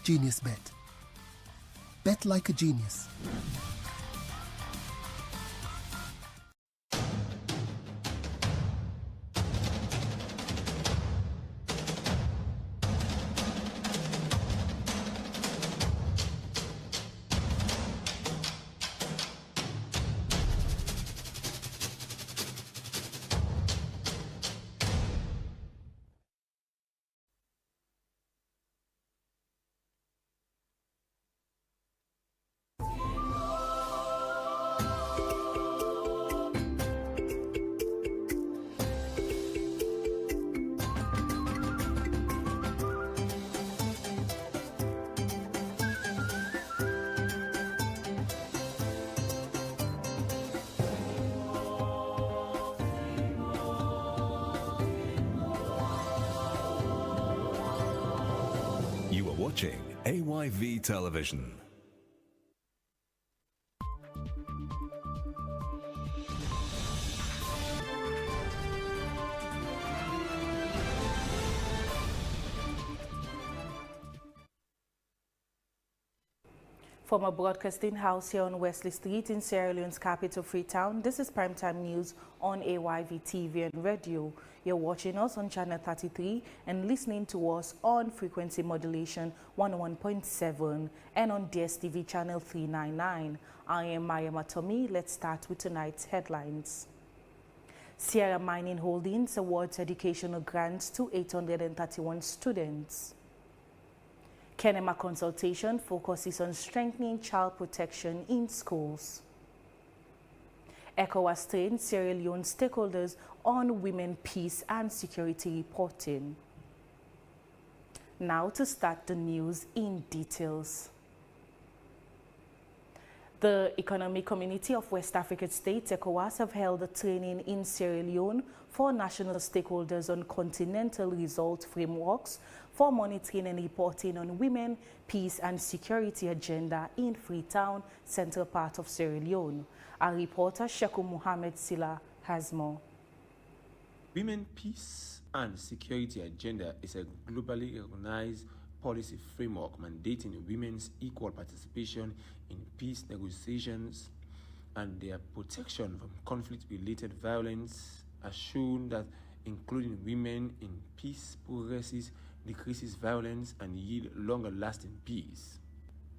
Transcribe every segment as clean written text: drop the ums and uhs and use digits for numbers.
Genius Bet. Bet like a genius. You are watching AYV Television. From a broadcasting house here on Wesley Street in Sierra Leone's capital, Freetown, this is Primetime News on AYV TV and radio. You're watching us on channel 33 and listening to us on frequency modulation 101.7 and on DSTV channel 399. I am Maya Matomi. Let's start with tonight's headlines. Sierra Mining Holdings awards educational grants to 831 students. Kenema consultation focuses on strengthening child protection in schools. ECOWAS trains Sierra Leone stakeholders on women, peace and security reporting. Now to start the news in details. The Economic Community of West African States, ECOWAS, have held a training in Sierra Leone for national stakeholders on continental result frameworks for monitoring and reporting on women, peace and security agenda in Freetown, central part of Sierra Leone. Our reporter, Sheku Mohammed Silla, has more. Women, peace and security agenda is a globally recognized policy framework mandating women's equal participation in peace negotiations and their protection from conflict-related violence, has shown that including women in peace progresses, decreases violence and yield longer-lasting peace.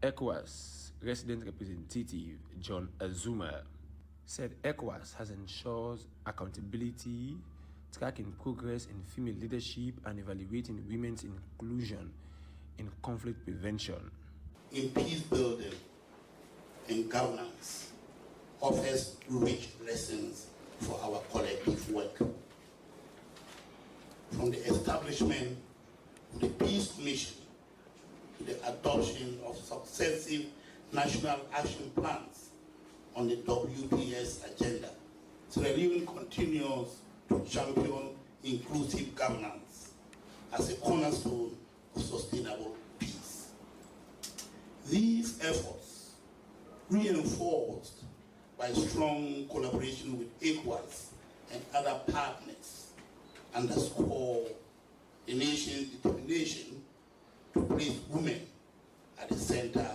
ECOWAS resident representative John Azuma said ECOWAS has ensured accountability, tracking progress in female leadership and evaluating women's inclusion in conflict prevention. In peace building and governance offers rich lessons for our collective work. From the establishment of the Peace Commission to the adoption of successive national action plans on the WPS agenda, Sierra Leone continues to champion inclusive governance as a cornerstone of sustainable peace. These efforts, reinforced by strong collaboration with ECOWAS and other partners, underscore the nation's determination to place women at the center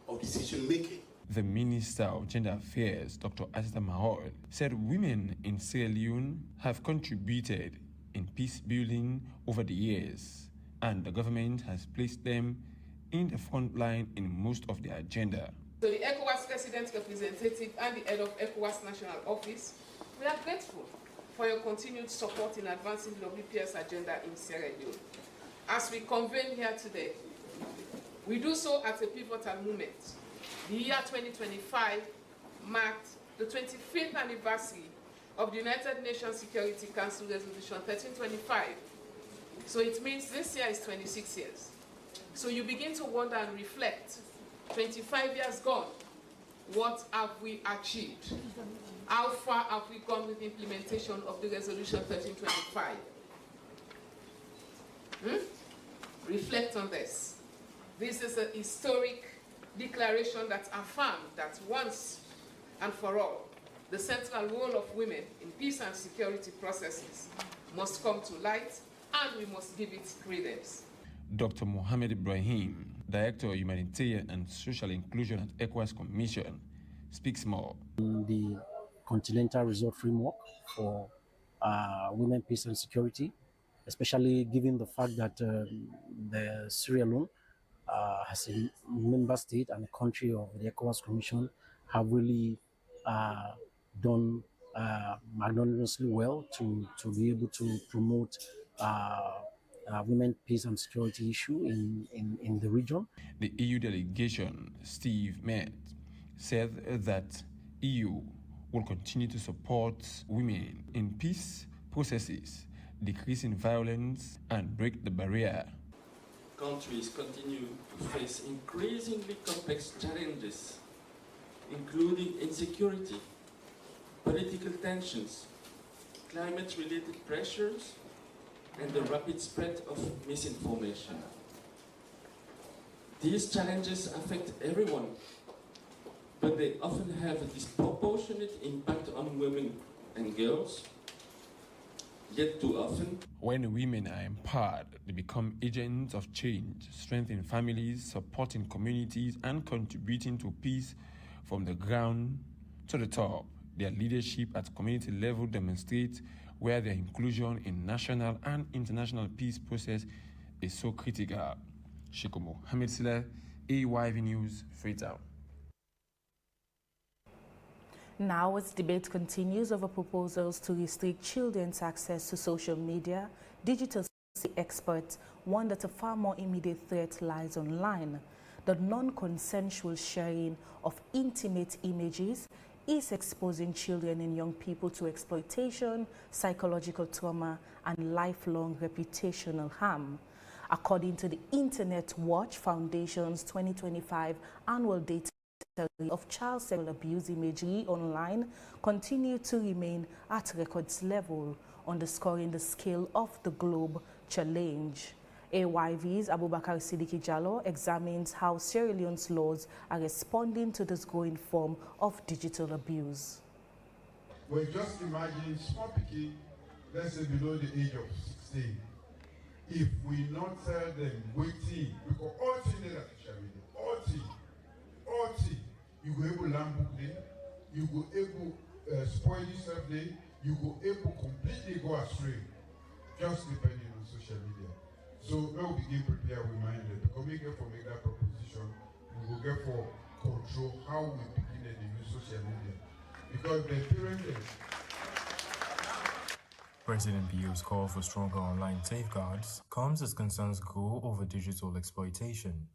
of decision-making. The Minister of Gender Affairs, Dr. Asita Mahol, said women in Sierra Leone have contributed in peace building over the years, and the government has placed them in the front line in most of the agenda. So the ECOWAS resident representative and the head of ECOWAS National Office, we are grateful for your continued support in advancing the WPS agenda in Sierra Leone. As we convene here today, we do so at a pivotal moment. The year 2025 marked the 25th anniversary of the United Nations Security Council Resolution 1325. So it means this year is 26 years. So you begin to wonder and reflect, 25 years gone, what have we achieved? How far have we gone with the implementation of the Resolution 1325? Reflect on this. This is a historic declaration that affirmed that once and for all, the central role of women in peace and security processes must come to light, and we must give it credence. Dr. Mohammed Ibrahim Director of Humanitarian and Social Inclusion at ECOWAS Commission, speaks more. The Continental Resort Framework for Women, Peace and Security, especially given the fact that the Sierra Leone as a member state and a country of the ECOWAS Commission have really done magnanimously well to be able to promote women, peace and security issue in the region. The EU delegation, Steve Met, said that EU will continue to support women in peace processes, decreasing violence and break the barrier. Countries continue to face increasingly complex challenges, including insecurity, political tensions, climate-related pressures, and the rapid spread of misinformation. These challenges affect everyone, but they often have a disproportionate impact on women and girls. Yet too often, when women are empowered, they become agents of change, strengthening families, supporting communities, and contributing to peace from the ground to the top. Their leadership at community level demonstrates where their inclusion in national and international peace process is so critical. Shikomo Hamid Sile, AYV News, Freetown. Now, as debate continues over proposals to restrict children's access to social media, digital experts warn that a far more immediate threat lies online. The non-consensual sharing of intimate images is exposing children and young people to exploitation, psychological trauma, and lifelong reputational harm. According to the Internet Watch Foundation's 2025 annual data of child sexual abuse imagery online continue to remain at records level, underscoring the scale of the globe challenge. AYV's Abubakar Siddiqui Jallo examines how Sierra Leone's laws are responding to this growing form of digital abuse. Well, just imagine small pikin, let's say below the age of 16. If we not tell them waiting, because all things that social media, all things, you go able land book there, you go able spoil yourself there, you go able completely go astray, just depending on social media. So when we begin prepare we mind it, because we get for make that proposition, we will get for control how we begin to use social media. Because the parents. President Bio's call for stronger online safeguards comes as concerns grow over digital exploitation.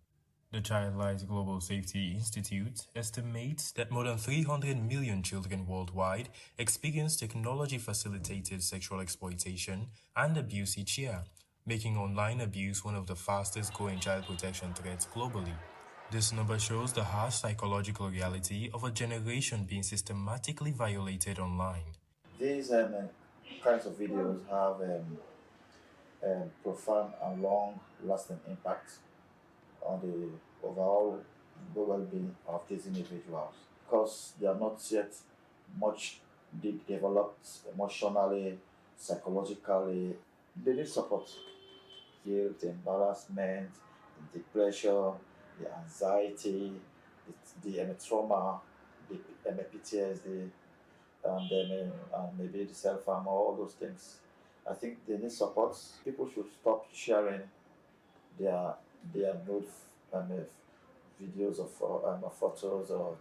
The Child Rights Global Safety Institute estimates that more than 300 million children worldwide experience technology-facilitated sexual exploitation and abuse each year, making online abuse one of the fastest-growing child protection threats globally. This number shows the harsh psychological reality of a generation being systematically violated online. These kinds of videos have profound and long-lasting impacts on the overall well-being of these individuals, because they are not yet much developed emotionally, psychologically. They need support. Guilt, embarrassment, the depression, the anxiety, the trauma, the PTSD, and maybe the self-harm, all those things. I think they need support. People should stop sharing their nude videos of photos or.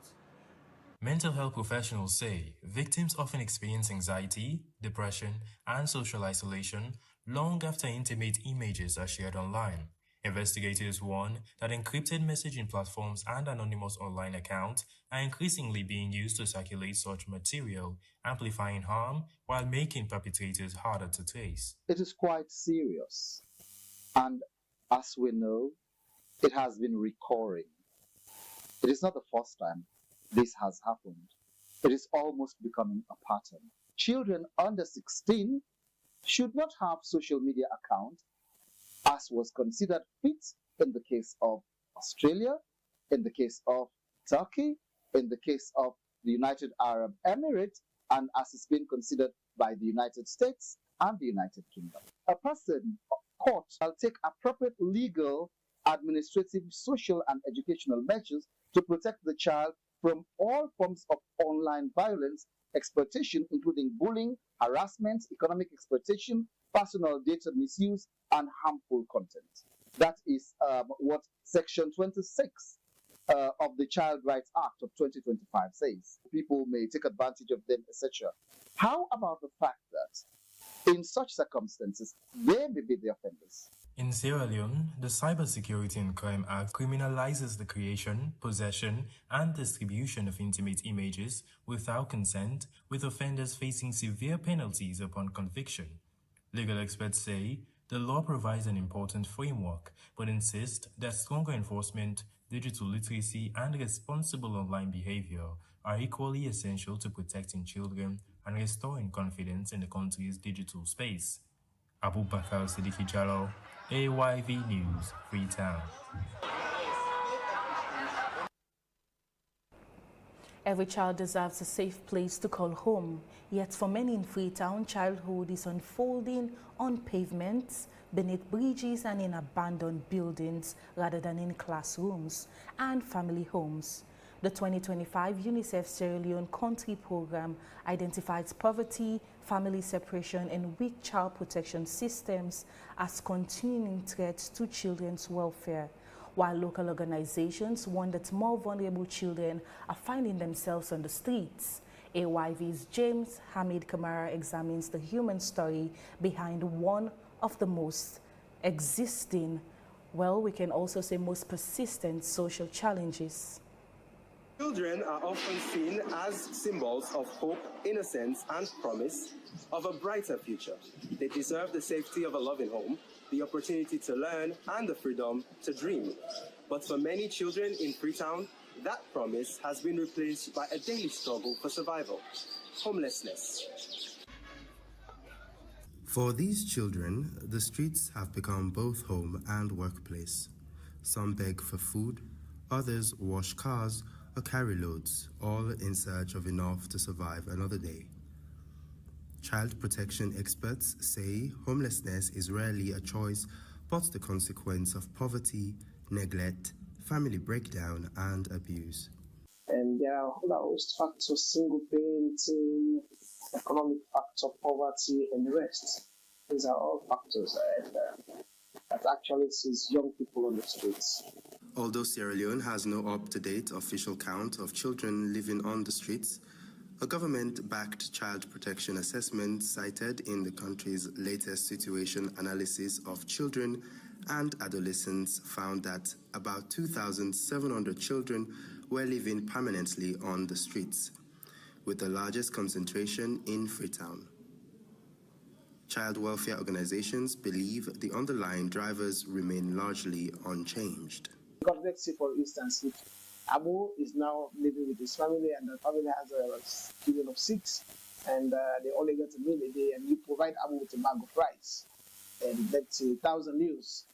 Mental health professionals say victims often experience anxiety, depression, and social isolation long after intimate images are shared online. Investigators warn that encrypted messaging platforms and anonymous online accounts are increasingly being used to circulate such material, amplifying harm while making perpetrators harder to trace. It is quite serious, and as we know, it has been recurring. It is not the first time this has happened. It is almost becoming a pattern. Children under 16 should not have social media accounts, as was considered fit in the case of Australia, in the case of Turkey, in the case of the United Arab Emirates, and as it's been considered by the United States and the United Kingdom. A person caught will take appropriate legal administrative, social, and educational measures to protect the child from all forms of online violence, exploitation, including bullying, harassment, economic exploitation, personal data misuse, and harmful content. That is what Section 26 of the Child Rights Act of 2025 says. People may take advantage of them, etc. How about the fact that in such circumstances, they may be the offenders? In Sierra Leone, the Cybersecurity and Crime Act criminalizes the creation, possession, and distribution of intimate images without consent, with offenders facing severe penalties upon conviction. Legal experts say the law provides an important framework, but insist that stronger enforcement, digital literacy, and responsible online behavior are equally essential to protecting children and restoring confidence in the country's digital space. Abubakar Siddiqui Jallo, AYV News, Freetown. Every child deserves a safe place to call home. Yet for many in Freetown, childhood is unfolding on pavements, beneath bridges, and in abandoned buildings rather than in classrooms and family homes. The 2025 UNICEF Sierra Leone Country Program identifies poverty, family separation, and weak child protection systems as continuing threats to children's welfare, while local organizations warn that more vulnerable children are finding themselves on the streets. AYV's James Hamid Kamara examines the human story behind one of the most existing, we can also say most persistent social challenges. Children are often seen as symbols of hope, innocence, and promise of a brighter future. They deserve the safety of a loving home, the opportunity to learn, and the freedom to dream. But for many children in Freetown, that promise has been replaced by a daily struggle for survival, homelessness. For these children, the streets have become both home and workplace. Some beg for food, others wash cars or carry loads, all in search of enough to survive another day. Child protection experts say homelessness is rarely a choice, but the consequence of poverty, neglect, family breakdown, and abuse. And there are host factors, single parenting, economic factor, poverty, and the rest. These are all factors that actually sees young people on the streets. Although Sierra Leone has no up-to-date official count of children living on the streets, a government-backed child protection assessment cited in the country's latest situation analysis of children and adolescents found that about 2,700 children were living permanently on the streets, with the largest concentration in Freetown. Child welfare organizations believe the underlying drivers remain largely unchanged. Because let's say, for instance, if Abu is now living with his family and the family has a children of 6 and they only get a meal a day, and you provide Abu with a bag of rice and let's say 1,000 news.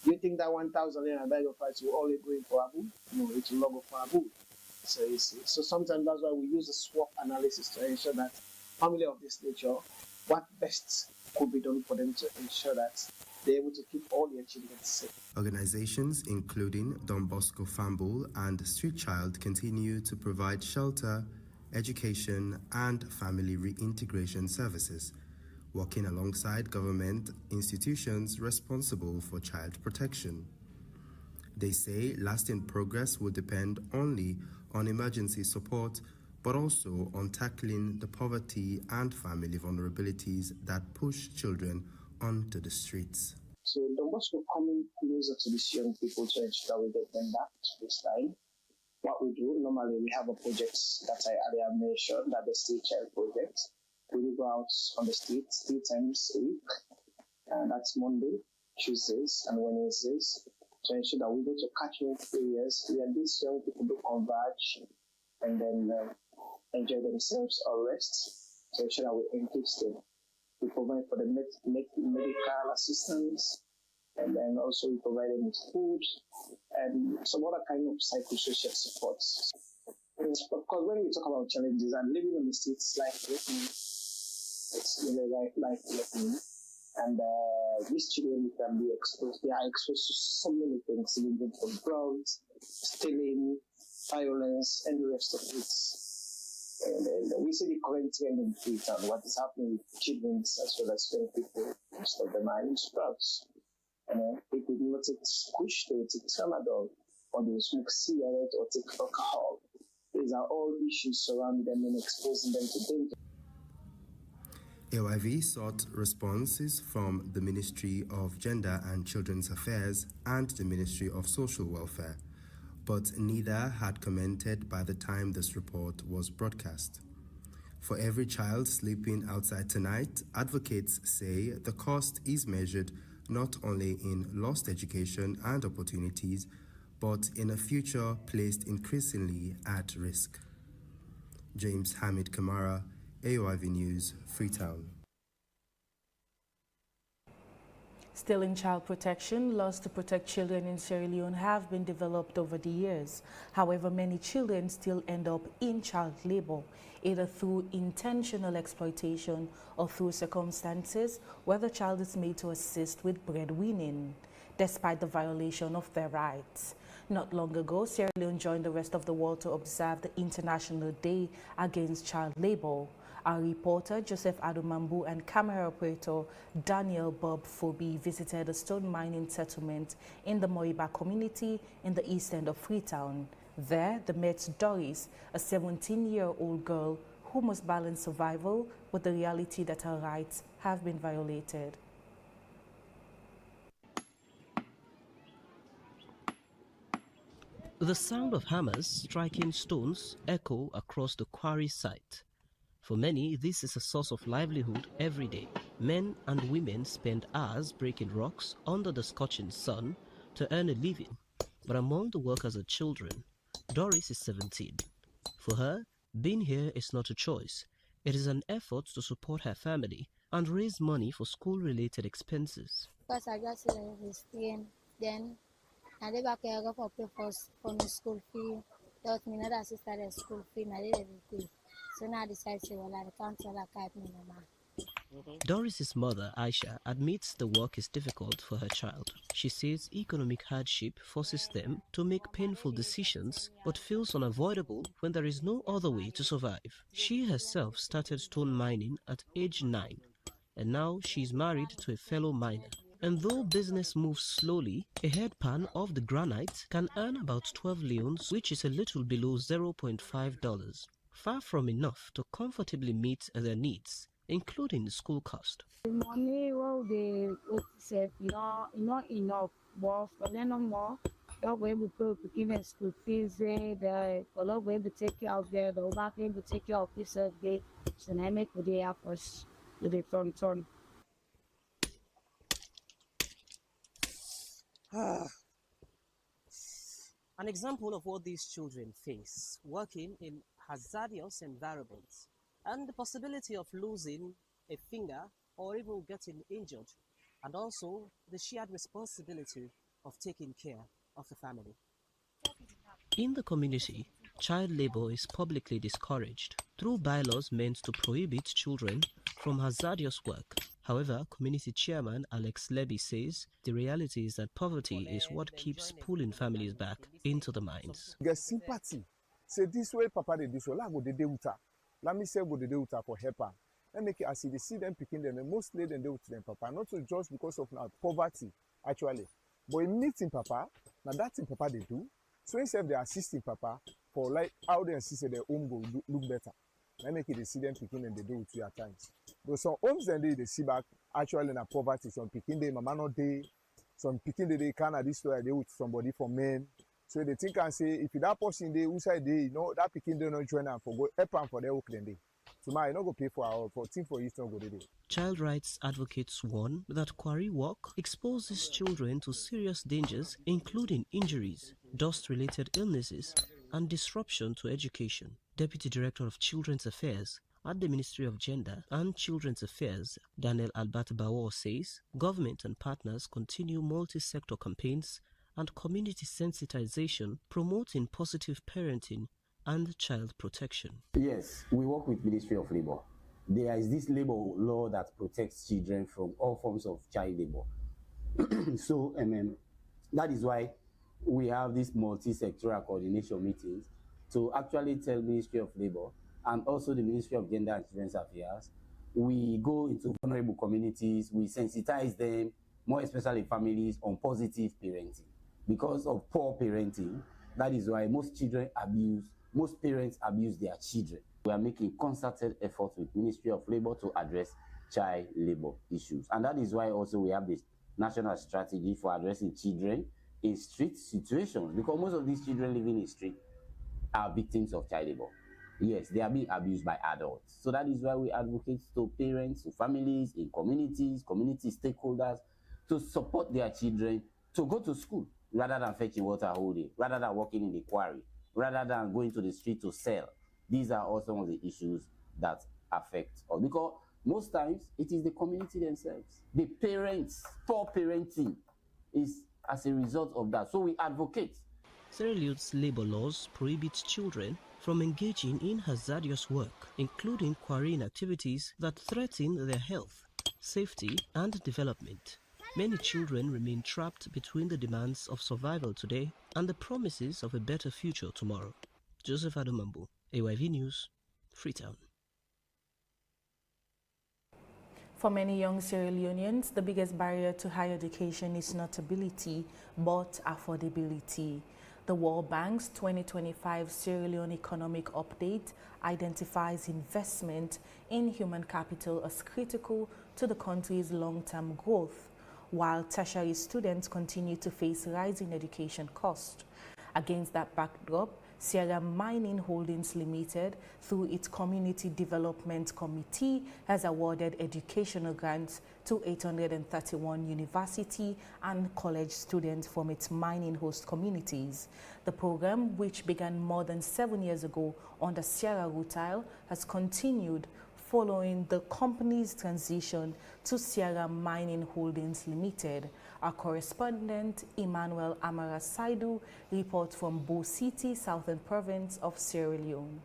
Do you think that 1,000 and a bag of rice will only go in for Abu? No, it will not go for Abu. So sometimes that's why we use a SWOT analysis to ensure that family of this nature, what best could be done for them to ensure that they're able to keep all their children safe. Organizations including Don Bosco Fambul and Street Child continue to provide shelter, education, and family reintegration services, working alongside government institutions responsible for child protection. They say lasting progress will depend only on emergency support, but also on tackling the poverty and family vulnerabilities that push children onto the streets. So Don Bosco coming closer to these young people to ensure that we get them back this time. What we do, normally we have a project that I earlier mentioned, that the Street Child Project. We go out on the streets 3 times a week, and that's Monday, Tuesdays, and Wednesdays, to ensure that we go to catchment areas where these young people do converge and then enjoy themselves or rest, to ensure that we engage them. We provide for the medical assistance, and then also we provide them with food and some other kind of psychosocial supports. Of course, when we talk about challenges and living on the streets, like it's really like And these children can be exposed. They are exposed to so many things, even from drugs, stealing, violence, and the rest of it. And we see the current trend in Freetown, what is happening with children as well as young people. Most of them are in drugs. They could not take push, they would take tramadol, or they would smoke cigarette or take alcohol. These are all issues surrounding them and exposing them to danger. AYV sought responses from the Ministry of Gender and Children's Affairs and the Ministry of Social Welfare, but neither had commented by the time this report was broadcast. For every child sleeping outside tonight, advocates say the cost is measured not only in lost education and opportunities, but in a future placed increasingly at risk. James Hamid Kamara, AOIV News, Freetown. Still in child protection, laws to protect children in Sierra Leone have been developed over the years. However, many children still end up in child labor, either through intentional exploitation or through circumstances where the child is made to assist with breadwinning, despite the violation of their rights. Not long ago, Sierra Leone joined the rest of the world to observe the International Day Against Child Labor. Our reporter Joseph Adumambu and camera operator Daniel Bob Fobi visited a stone mining settlement in the Moiba community in the east end of Freetown. There, they met Doris, a 17-year-old girl who must balance survival with the reality that her rights have been violated. The sound of hammers striking stones echo across the quarry site. For many, this is a source of livelihood every day. Men and women spend hours breaking rocks under the scorching sun to earn a living. But among the workers are children. Doris is 17. For her, being here is not a choice. It is an effort to support her family and raise money for school-related expenses. Because I just restrained, then I did back here for pay for my school fee. Taught me not assisted the school fee, and I did everything. So now I decided to say, well, I can't tell that type me no more. Doris's mother, Aisha, admits the work is difficult for her child. She says economic hardship forces them to make painful decisions, but feels unavoidable when there is no other way to survive. She herself started stone mining at age 9, and now she's married to a fellow miner. And though business moves slowly, a headpan of the granite can earn about 12 leones, which is a little below $0.5. Far from enough to comfortably meet their needs, including the school cost. The money, well, they say, not enough, but for them no more. They'll be able to give them school fees, they'll be able to take care of their, they'll be able to take care of this day, so they make the day efforts to the front turn. An example of what these children face, working in hazardous environments, and the possibility of losing a finger or even getting injured, and also the shared responsibility of taking care of the family. In the community, child labor is publicly discouraged through bylaws meant to prohibit children from hazardous work. However, community chairman Alex Levy says the reality is that poverty is what keeps pulling families back into the mines. Get sympathy. Say this way, Papa, they this way. La go de uta. Let me say go de uta for helper. And make it as they see them picking them, and mostly then they to them, Papa. Not so just because of now poverty, actually. But in meeting Papa, now that's in Papa they do. So instead they assisting Papa for like how they insist their home go look better. Let make it they see them picking and they do it at times. But some homes then they see back actually in a poverty. Some picking they mama not day. Some picking they can at this way they with somebody for men. So they think and say if that person they outside they you know that picking they not join them for go help them for their work then they. So my not go pay for our for thing for you not go there. Child rights advocates warn that quarry work exposes children to serious dangers, including injuries, dust-related illnesses, and disruption to education. Deputy Director of Children's Affairs at the Ministry of Gender and Children's Affairs, Daniel Albert Bawor, says government and partners continue multi-sector campaigns and community sensitization promoting positive parenting and child protection. Yes, we work with Ministry of Labour. there is this labor law that protects children from all forms of child labor. So that is why we have these multi-sectoral coordination meetings to actually tell Ministry of Labor and also the Ministry of Gender and Children's Affairs. We go into vulnerable communities, we sensitize them, more especially families, on positive parenting. Because of poor parenting, that is why most parents abuse their children. We are making concerted efforts with Ministry of Labor to address child labor issues. And that is why also we have this national strategy for addressing children in street situations, because most of these children living in street are victims of child labor. Yes, they are being abused by adults. So that is why we advocate to parents, to families, in communities, community stakeholders, to support their children to go to school rather than fetching water whole day, rather than working in the quarry, rather than going to the street to sell. These are all some of the issues that affect us, because most times it is the community themselves. The parents, poor parenting is as a result of that. So we advocate. Sierra Leone's labor laws prohibit children from engaging in hazardous work, including quarrying activities that threaten their health, safety, and development. Many children remain trapped between the demands of survival today and the promises of a better future tomorrow. Joseph Adomambo, AYV News, Freetown. For many young Sierra Leoneans, the biggest barrier to higher education is not ability, but affordability. The World Bank's 2025 Sierra Leone Economic Update identifies investment in human capital as critical to the country's long-term growth, while tertiary students continue to face rising education costs. Against that backdrop, Sierra Mining Holdings Limited, through its Community Development Committee, has awarded educational grants to 831 university and college students from its mining host communities. The program, which began more than 7 years ago under Sierra Rutile, has continued following the company's transition to Sierra Mining Holdings Limited. Our correspondent, Emmanuel Amara Saidu, reports from Bo City, Southern Province of Sierra Leone.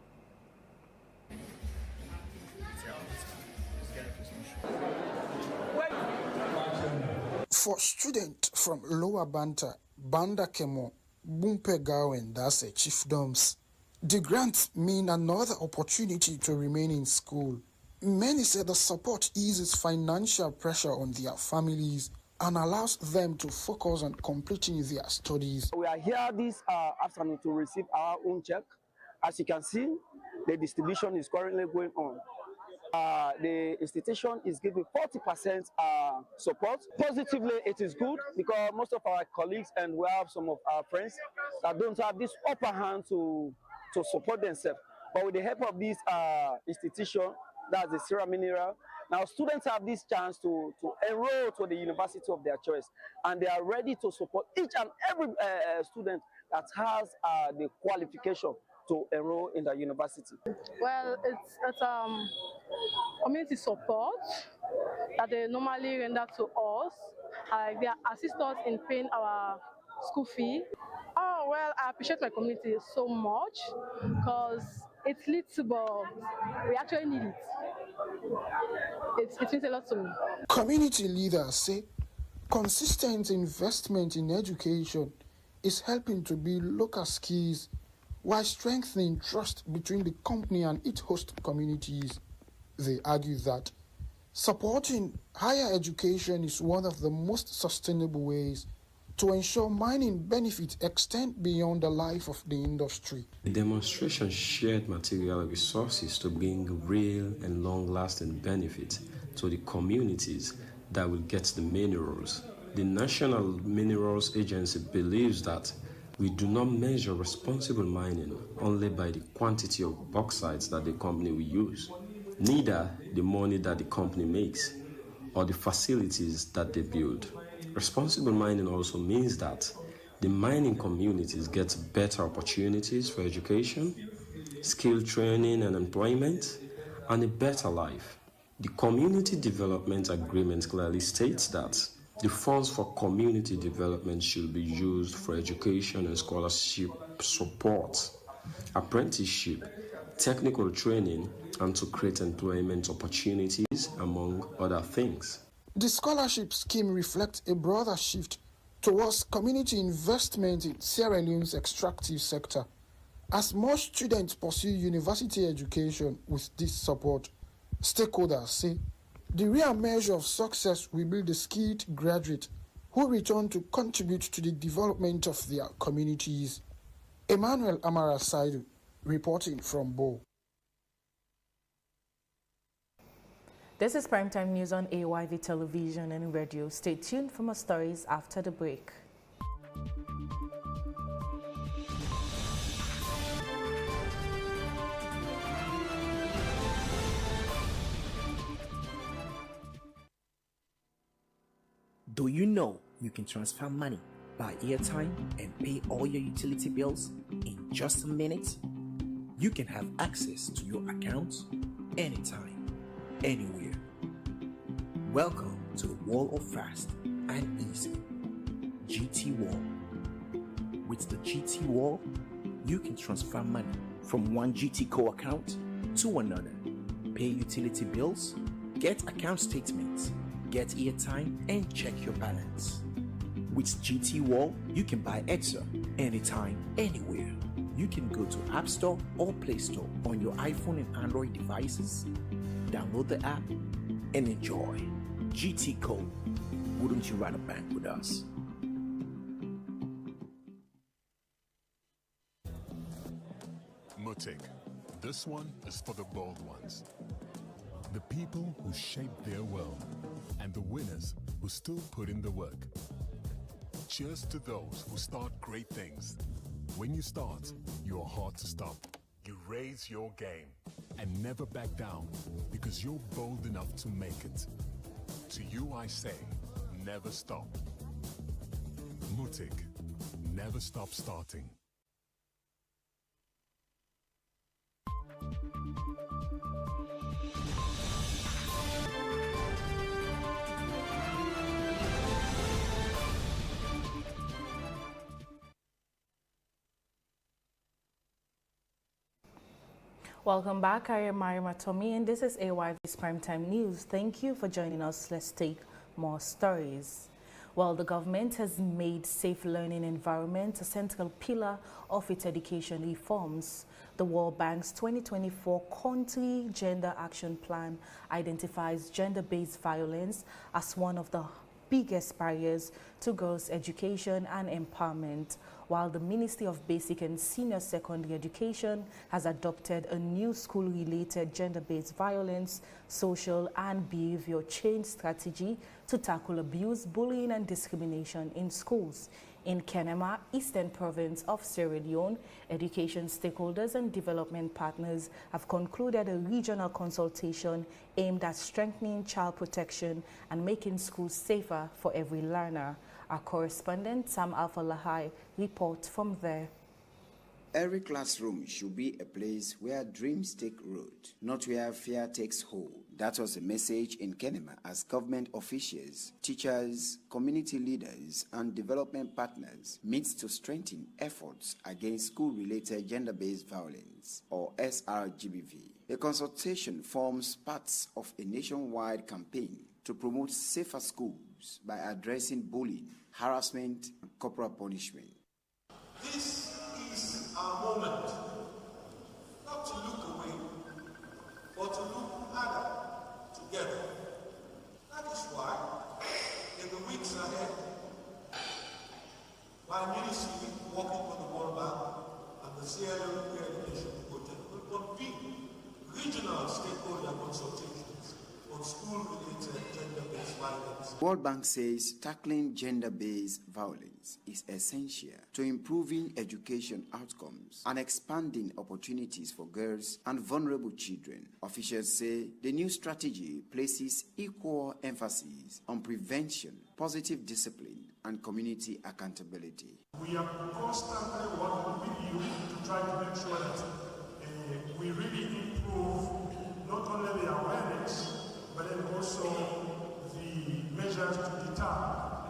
For students from Lower Banta, Banda Kemo, Bumpegao and Dase chiefdoms, the grants mean another opportunity to remain in school. Many say the support eases financial pressure on their families and allows them to focus on completing their studies. We are here this afternoon to receive our own check. As you can see, the distribution is currently going on. The institution is giving 40% support. Positively, it is good because most of our colleagues and we have some of our friends that don't have this upper hand to support themselves. But with the help of this institution, that's the Sierra Mineral, now students have this chance to enroll to the university of their choice, and they are ready to support each and every student that has the qualification to enroll in the university. Well, it's community support that they normally render to us. They assist us in paying our school fee. Oh, well, I appreciate my community so much because it's little, but we actually need it. It means a lot to me. Community leaders say consistent investment in education is helping to build local skills while strengthening trust between the company and its host communities. They argue that supporting higher education is one of the most sustainable ways to ensure mining benefits extend beyond the life of the industry. The demonstration shared material resources to bring real and long-lasting benefits to the communities that will get the minerals. The National Minerals Agency believes that we do not measure responsible mining only by the quantity of bauxites that the company will use, neither the money that the company makes or the facilities that they build. Responsible mining also means that the mining communities get better opportunities for education, skill training and employment, and a better life. The Community Development Agreement clearly states that the funds for community development should be used for education and scholarship support. apprenticeship, technical training, and to create employment opportunities, among other things. The scholarship scheme reflects a broader shift towards community investment in Sierra Leone's extractive sector. As more students pursue university education with this support, stakeholders say the real measure of success will be the skilled graduate who return to contribute to the development of their communities. Emmanuel Amara Saidu, reporting from Bo. This is Primetime News on AYV Television and Radio. Stay tuned for more stories after the break. Do you know you can transfer money, buy airtime, and pay all your utility bills in just a minute? You can have access to your accounts anytime, anywhere. Welcome to the world of fast and easy. GT Wall. With the GT Wall, you can transfer money from one GT Co account to another, pay utility bills, get account statements, get airtime, and check your balance. With GT Wall, you can buy Exa anytime, anywhere. You can go to App Store or Play Store on your iPhone and Android devices, download the app, and enjoy. GT Co. Wouldn't you rather bank with us? Mutik. This one is for the bold ones. The people who shaped their world, and the winners who still put in the work. Cheers to those who start great things. When you start, you're hard to stop. You raise your game and never back down because you're bold enough to make it. To you I say, never stop. Mutik, never stop starting. Welcome back. I am Marima Tommy, and this is AYV's Primetime News. Thank you for joining us. Let's take more stories. Well, the government has made safe learning environment a central pillar of its education reforms. The World Bank's 2024 Country Gender Action Plan identifies gender-based violence as one of the biggest barriers to girls' education and empowerment, while the Ministry of Basic and Senior Secondary Education has adopted a new school-related gender-based violence, social and behavior change strategy to tackle abuse, bullying and discrimination in schools. In Kenema, Eastern Province of Sierra Leone, education stakeholders and development partners have concluded a regional consultation aimed at strengthening child protection and making schools safer for every learner. Our correspondent, Sam Alfa-Lahai, reports from there. Every classroom should be a place where dreams take root, not where fear takes hold. That was the message in Kenema as government officials, teachers, community leaders, and development partners meet to strengthen efforts against school-related gender-based violence, or SRGBV. The consultation forms parts of a nationwide campaign to promote safer schools by addressing bullying, harassment, and corporal punishment. This is our moment, not to look away, but to look harder together. That is why, in the weeks ahead, my ministry, working with the World Bank and the Sierra Leone Education Project, will convene regional stakeholder consultations on school-related gender-based violence. World Bank says tackling gender-based violence is essential to improving education outcomes and expanding opportunities for girls and vulnerable children. Officials say the new strategy places equal emphasis on prevention, positive discipline, and community accountability. We are constantly working with you to try to make sure that we really improve not only the awareness, but then also the measures to deter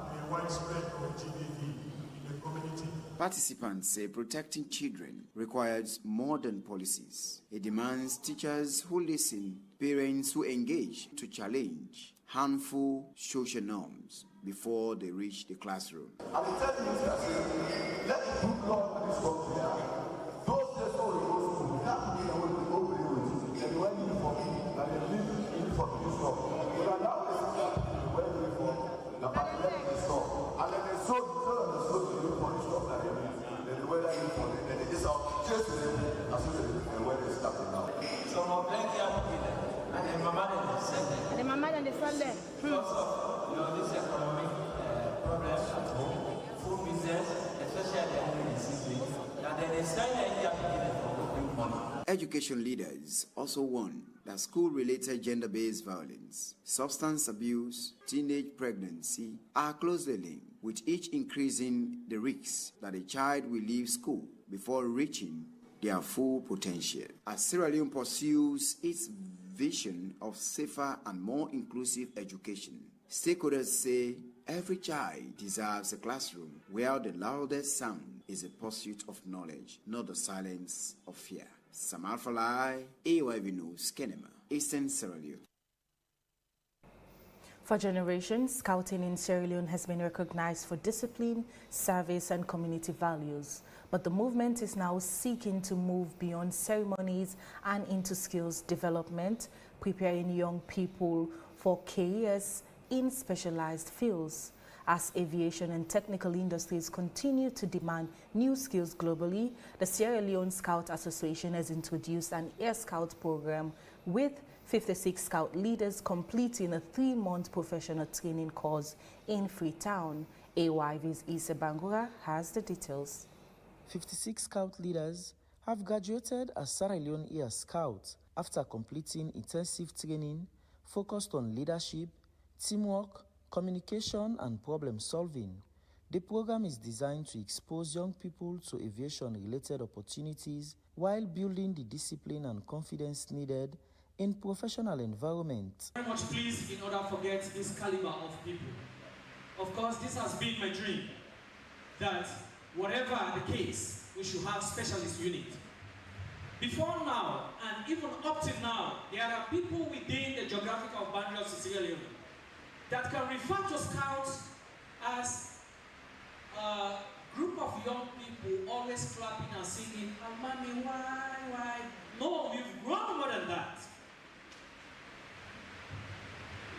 the widespread of GBV in the community. Participants say protecting children requires modern policies. It demands teachers who listen, parents who engage to challenge harmful social norms before they reach the classroom. And the third thing is that let the good Lord in this country now. Those days when we go to school, we have to be the way we go with it. And when you for me, and they live in for this stuff. But I now listen to when we for the back left the store. And then they sold the sold the new for the stuff that they use. Then the weather you for it. Then they just out chase them as soon as they when they start it now. So more plenty of people. And then my mother is Sunday. And then my mother is Sunday. Because of this economic problems at home, food business, especially the elderly season, and then they sign an idea for bring money. Education leaders also warn that school-related gender-based violence, substance abuse, teenage pregnancy are closely linked, with each increasing the risks that a child will leave school before reaching their full potential. As Sierra Leone pursues its vision of safer and more inclusive education, stakeholders say every child deserves a classroom where the loudest sound is a pursuit of knowledge, not the silence of fear. Samal Falai, AYV News, Kenema, Eastern Sierra Leone. For generations, Scouting in Sierra Leone has been recognized for discipline, service, and community values. But the movement is now seeking to move beyond ceremonies and into skills development, preparing young people for careers in specialized fields. As aviation and technical industries continue to demand new skills globally, the Sierra Leone Scout Association has introduced an Air Scout program with 56 Scout leaders completing a 3-month professional training course in Freetown. AYV's Issa Bangura has the details. 56 Scout leaders have graduated as Sierra Leone Air Scouts after completing intensive training focused on leadership, teamwork, communication, and problem solving. The program is designed to expose young people to aviation-related opportunities while building the discipline and confidence needed in professional environment. Very much pleased in order to get this caliber of people. Of course, this has been my dream, that whatever the case, we should have specialist unit. Before now, and even up till now, there are people within the geographical boundaries of Sierra Leone that can refer to Scouts as a group of young people always clapping and singing, "Oh, mommy, why? No, we've grown more than that.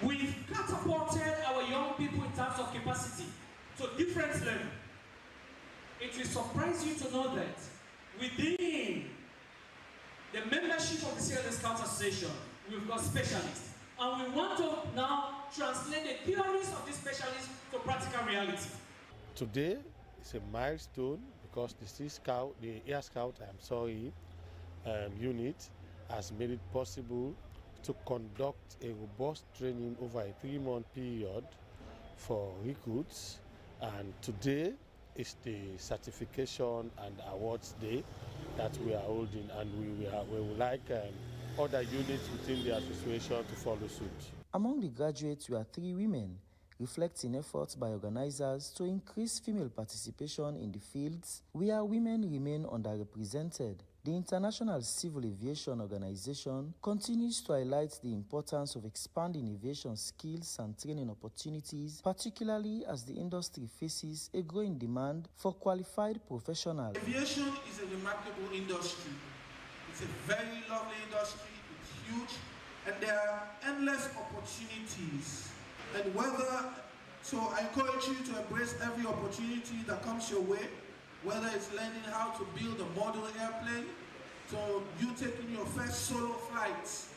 We've catapulted our young people in terms of capacity to different levels. It will surprise you to know that within the membership of the Sierra Leone Scout Association, we've got specialists. And we want to now translate the theories of these specialists to practical reality. Today is a milestone because the Air Scout unit has made it possible to conduct a robust training over a 3-month period for recruits, and today is the certification and awards day that we are holding, and we would like other units within the association to follow suit. Among the graduates were 3 women, reflecting efforts by organizers to increase female participation in the fields where women remain underrepresented. The International Civil Aviation Organization continues to highlight the importance of expanding aviation skills and training opportunities, particularly as the industry faces a growing demand for qualified professionals. Aviation is a remarkable industry. It's a very lovely industry, it's huge, and there are endless opportunities. And so I encourage you to embrace every opportunity that comes your way, whether it's learning how to build a model airplane, so you taking your first solo flights.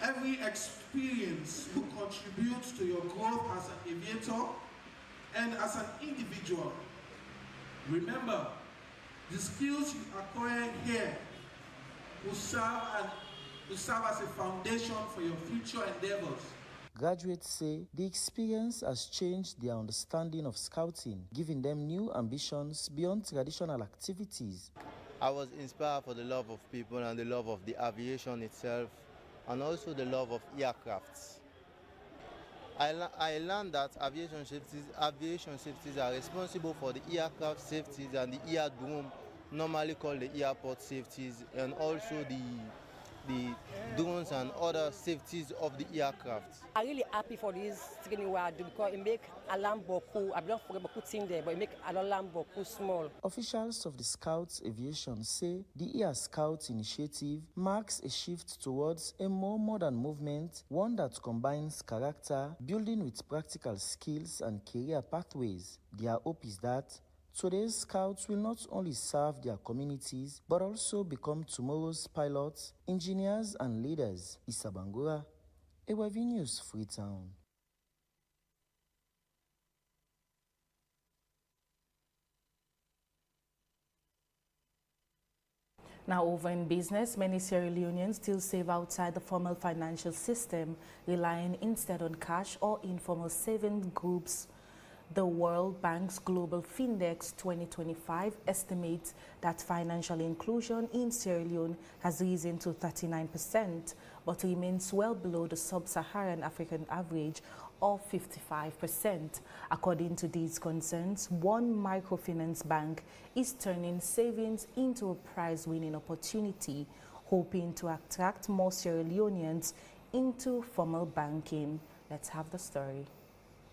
Every experience will contribute to your growth as an aviator and as an individual. Remember, the skills you acquire here will serve as a foundation for your future endeavors. Graduates say the experience has changed their understanding of scouting, giving them new ambitions beyond traditional activities. I was inspired for the love of people and the love of the aviation itself, and also the love of aircrafts. I learned that aviation safeties are responsible for the aircraft safeties and the aerodrome, normally called the airport safeties, and also the drones and other safeties of the aircraft. I'm really happy for this training we I do because it make alarm boku. I don't forget about thing there, but it make alarm boku small. Officials of the Scouts Aviation say the Air Scouts initiative marks a shift towards a more modern movement, one that combines character, building with practical skills and career pathways. Their hope is that today's Scouts will not only serve their communities, but also become tomorrow's pilots, engineers, and leaders. Issa Bangura, AYV News, Freetown. Now over in business, many Sierra Leoneans still save outside the formal financial system, relying instead on cash or informal savings groups. The World Bank's Global Findex 2025 estimates that financial inclusion in Sierra Leone has risen to 39%, but remains well below the sub-Saharan African average of 55%. According to these concerns, one microfinance bank is turning savings into a prize-winning opportunity, hoping to attract more Sierra Leoneans into formal banking. Let's have the story.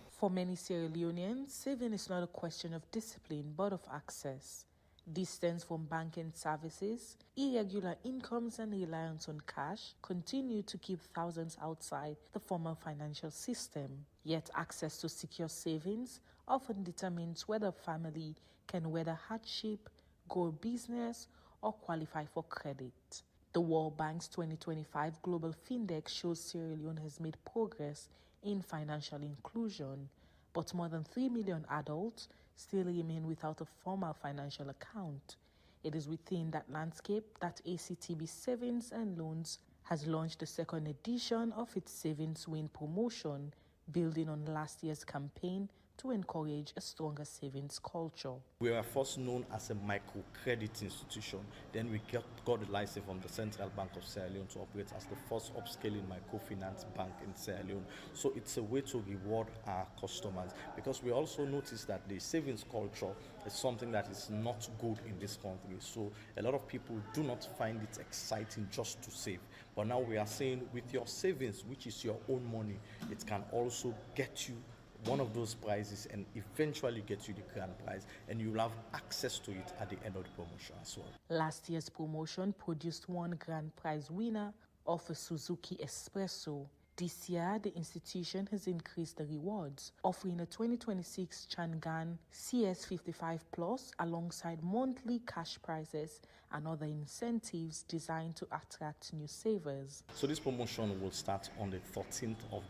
For many Sierra Leoneans, saving is not a question of discipline but of access. Distance from banking services, irregular incomes and reliance on cash continue to keep thousands outside the formal financial system. Yet access to secure savings often determines whether a family can weather hardship, grow a business, or qualify for credit. The World Bank's 2025 Global Findex shows Sierra Leone has made progress in financial inclusion, but more than 3 million adults still remain without a formal financial account. It is within that landscape that ACTB Savings and Loans has launched the second edition of its Savings Win promotion, building on last year's campaign to encourage a stronger savings culture. We were first known as a microcredit institution. Then we got the license from the Central Bank of Sierra Leone to operate as the first upscaling microfinance bank in Sierra Leone. So it's a way to reward our customers, because we also noticed that the savings culture is something that is not good in this country. So a lot of people do not find it exciting just to save. But now we are saying with your savings, which is your own money, it can also get you one of those prizes and eventually get you the grand prize, and you'll have access to it at the end of the promotion as well. Last year's promotion produced one grand prize winner of a Suzuki Espresso. This year, the institution has increased the rewards, offering a 2026 Changan CS55 Plus alongside monthly cash prizes and other incentives designed to attract new savers. So this promotion will start on the 13th of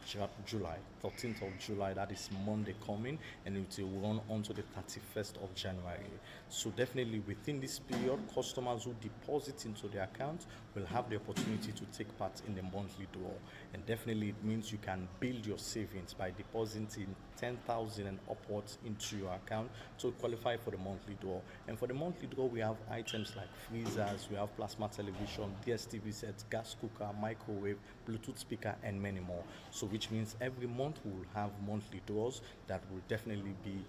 July. 13th of July, that is Monday coming, and it will run on to the 31st of January. So definitely within this period, customers who deposit into their account will have the opportunity to take part in the monthly draw. And definitely it means you can build your savings by depositing 10,000 and upwards into your account to qualify for the monthly draw. And for the monthly draw, we have items like freezers, we have plasma television, DSTV sets, gas cooker, microwave, Bluetooth speaker, and many more. So which means every month we will have monthly draws that will definitely be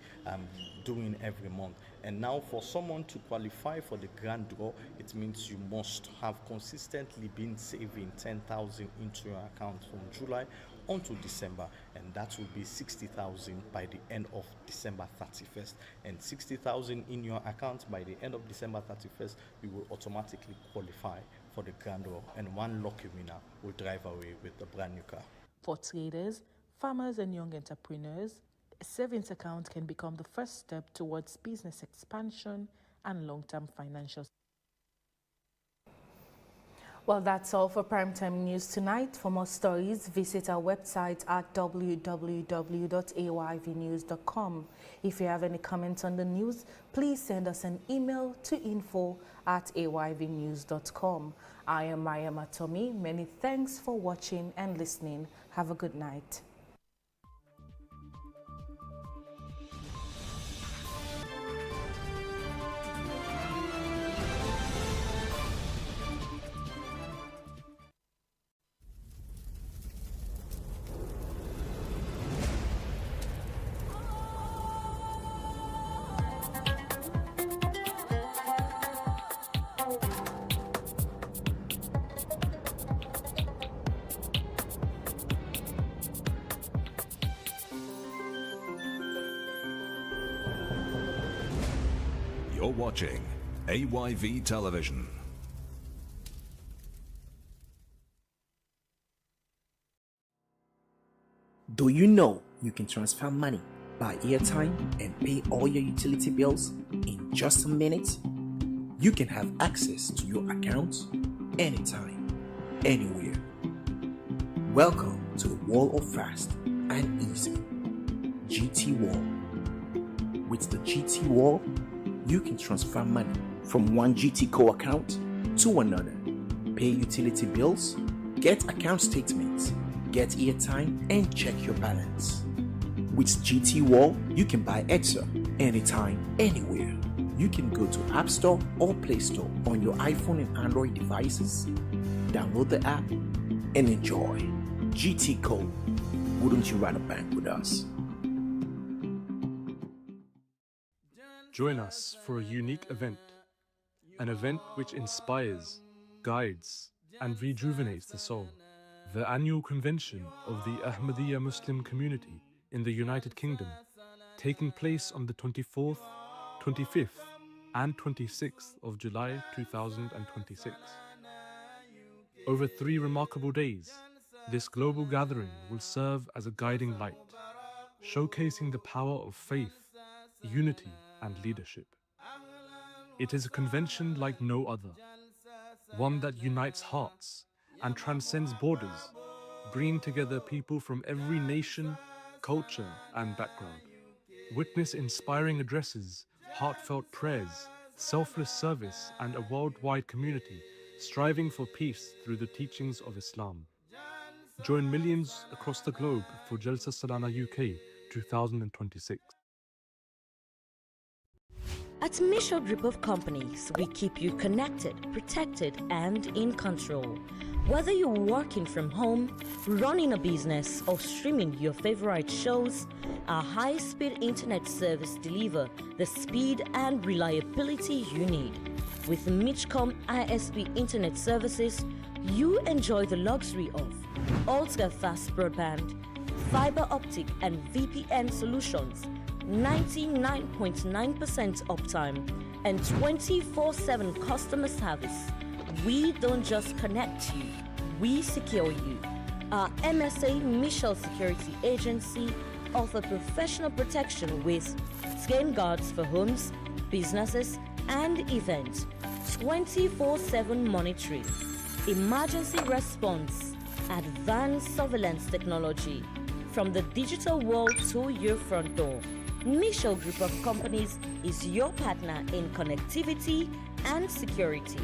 doing every month. And now for someone to qualify for the grand draw, it means you must have consistently been saving 10,000 into your account from July onto December, and that will be 60,000 by the end of December 31st. And 60,000 in your account by the end of December 31st, you will automatically qualify for the grand draw, and one lucky winner will drive away with the brand new car. For traders, farmers, and young entrepreneurs, a savings account can become the first step towards business expansion and long-term financial. Well, that's all for Primetime News tonight. For more stories, visit our website at www.ayvnews.com. If you have any comments on the news, please send us an email to info@ayvnews.com. I am Maya Matomi. Many thanks for watching and listening. Have a good night. You're watching AYV Television. Do you know you can transfer money, buy airtime, and pay all your utility bills in just a minute? You can have access to your account anytime, anywhere. Welcome to the world of fast and easy. GT Wall. With the GT Wall, you can transfer money from one GT Co account to another, pay utility bills, get account statements, get airtime, and check your balance. With GT Wall, you can buy Exa anytime, anywhere. You can go to App Store or Play Store on your iPhone and Android devices, download the app, and enjoy. GT Co. Wouldn't you rather bank with us? Join us for a unique event, an event which inspires, guides, and rejuvenates the soul. The annual convention of the Ahmadiyya Muslim community in the United Kingdom, taking place on the 24th, 25th, and 26th of July 2026. Over 3 remarkable days, this global gathering will serve as a guiding light, showcasing the power of faith, unity, and leadership. It is a convention like no other, one that unites hearts and transcends borders, bringing together people from every nation, culture, and background. Witness inspiring addresses, heartfelt prayers, selfless service, and a worldwide community striving for peace through the teachings of Islam. Join millions across the globe for Jalsa Salana UK 2026. At Mitchell Group of Companies, we keep you connected, protected, and in control. Whether you're working from home, running a business, or streaming your favorite shows, our high-speed internet service delivers the speed and reliability you need. With Mitchcom ISP internet services, you enjoy the luxury of ultra-fast broadband, fiber optic, and VPN solutions, 99.9% uptime, and 24/7 customer service. We don't just connect you, we secure you. Our MSA Mitchell Security Agency offers professional protection with skin guards for homes, businesses, and events, 24/7 monitoring, emergency response, advanced surveillance technology, from the digital world to your front door. Mitchell Group of Companies is your partner in connectivity and security.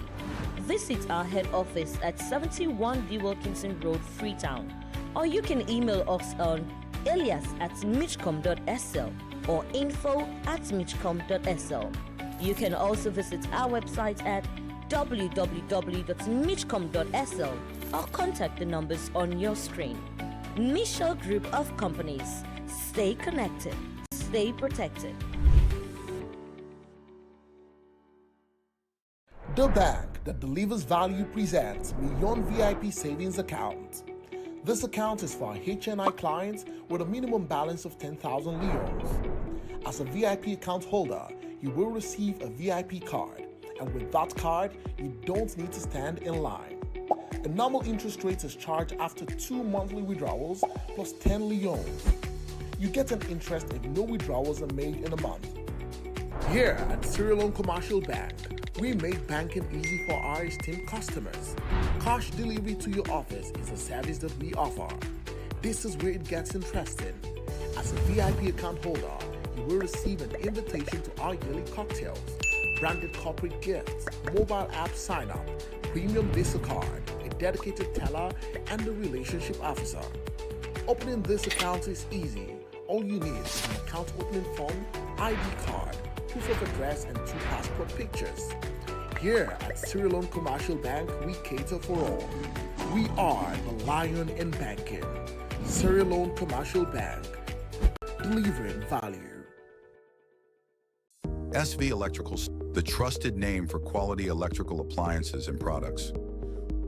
Visit our head office at 71 D. Wilkinson Road, Freetown, or you can email us on alias@mitchcom.sl or info@mitchcom.sl. You can also visit our website at www.mitchcom.sl or contact the numbers on your screen. Mitchell Group of Companies. Stay connected. Stay protected. The bank that delivers value presents Beyond VIP Savings Account. This account is for our HNI clients with a minimum balance of 10,000 leons. As a VIP account holder, you will receive a VIP card, and with that card, you don't need to stand in line. A normal interest rate is charged after 2 monthly withdrawals plus 10 leons. You get an interest if no withdrawals are made in a month. Here at Sierra Leone Commercial Bank, we make banking easy for our esteemed customers. Cash delivery to your office is a service that we offer. This is where it gets interesting. As a VIP account holder, you will receive an invitation to our yearly cocktails, branded corporate gifts, mobile app sign-up, premium Visa card, a dedicated teller, and a relationship officer. Opening this account is easy. All you need is an account opening form, ID card, proof of address, and 2 passport pictures. Here at Sierra Leone Commercial Bank, we cater for all. We are the lion in banking. Sierra Leone Commercial Bank, delivering value. SV Electricals, the trusted name for quality electrical appliances and products.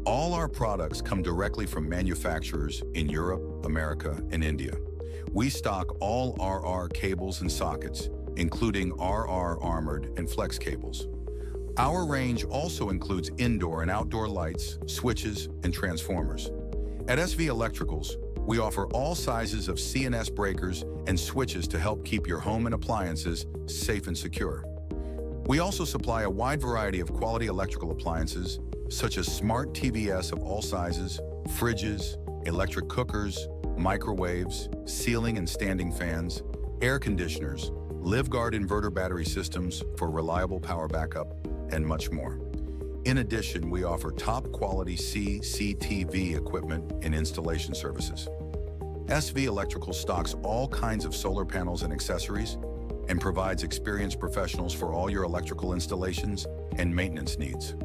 All our products come directly from manufacturers in Europe, America, and India. We stock all RR cables and sockets, including RR armored and flex cables. Our range also includes indoor and outdoor lights, switches, and transformers. At SV Electricals, we offer all sizes of CNS breakers and switches to help keep your home and appliances safe and secure. We also supply a wide variety of quality electrical appliances, such as smart TVS of all sizes, fridges, electric cookers, microwaves, ceiling and standing fans, air conditioners, LiveGuard inverter battery systems for reliable power backup, and much more. In addition, we offer top-quality CCTV equipment and installation services. SV Electrical stocks all kinds of solar panels and accessories and provides experienced professionals for all your electrical installations and maintenance needs.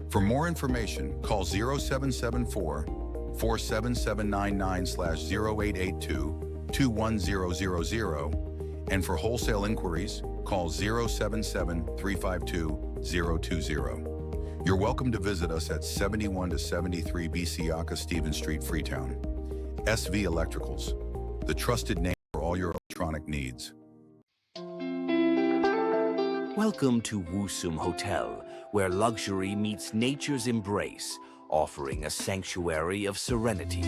For more information, call 0774-47799/0882-21000, and for wholesale inquiries, call 077-352-020. You're welcome to visit us at 71 to 73 Bisiaka Stevens Street, Freetown. SV Electricals, the trusted name for all your electronic needs. Welcome to Wusum Hotel, where luxury meets nature's embrace, offering a sanctuary of serenity.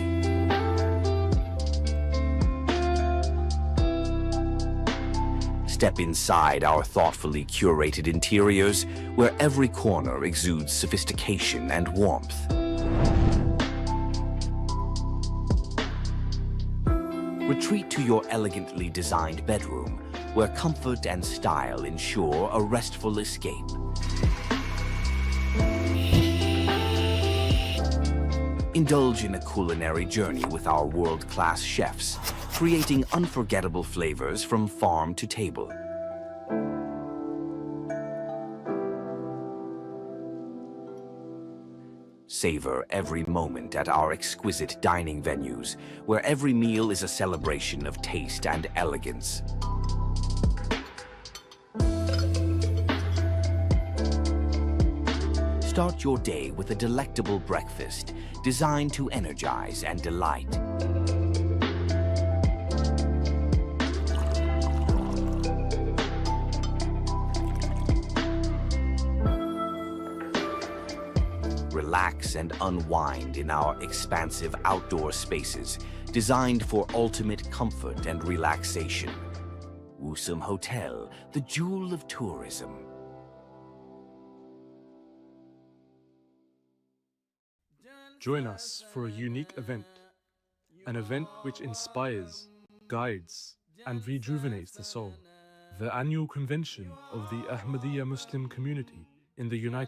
Step inside our thoughtfully curated interiors, where every corner exudes sophistication and warmth. Retreat to your elegantly designed bedroom, where comfort and style ensure a restful escape. Indulge in a culinary journey with our world-class chefs, creating unforgettable flavors from farm to table. Savor every moment at our exquisite dining venues, where every meal is a celebration of taste and elegance. Start your day with a delectable breakfast designed to energize and delight. Relax and unwind in our expansive outdoor spaces, designed for ultimate comfort and relaxation. Wusum Hotel, the jewel of tourism. Join us for a unique event, an event which inspires, guides, and rejuvenates the soul. The annual convention of the Ahmadiyya Muslim community in the United